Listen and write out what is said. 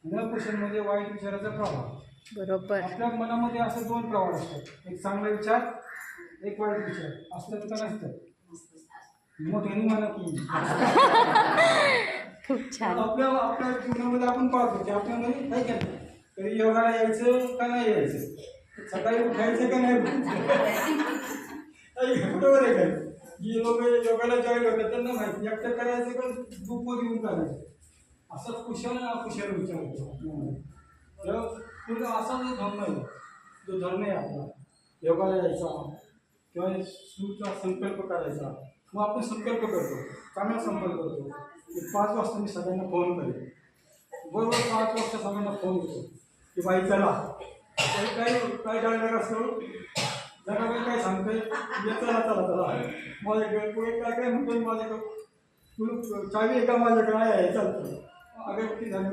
न कुशल म्हणजे वाईट विचाराचा प्रभाव. बरोबर. आपल्या मनामध्ये असे दोन प्रभाव असतात, एक चांगला विचार, एक वाईट विचार. असतात का नसतात? मोठ्याने म्हणा की खूप छान. आपल्या जीवनामध्ये आपण पाहतो की आपल्यामध्ये काय केलं तरी योगाला यायचं का नाही यायचं, सकाळी उठायचं का नाही बरोबर आहे काय. जी लोक योगाला जॉईन होतात त्यांना माहिती एकटं करायचं का ग्रुप घेऊन करायचं. असं कुशल ना अकुशल विचार होतो. असा जो धर्म आहे, जो धर्म आहे आपला योगाला यायचा किंवा सुचा संकल्प करायचा. मग आपण संकल्प करतो, चांगला संकल्प करतो की 5 वाजता मी सगळ्यांना फोन करेन. बरोबर 5 वाजता सगळ्यांना फोन येतो की बाई चला काय काय डायलॉग असतो, जगाबाई काय सांगते चला चला चला माझ्याकडे पुढे काय काय म्हणतो, माझ्याकडे चावी एका माझ्याकडे आहे चालतं अगरबत्ती झाली.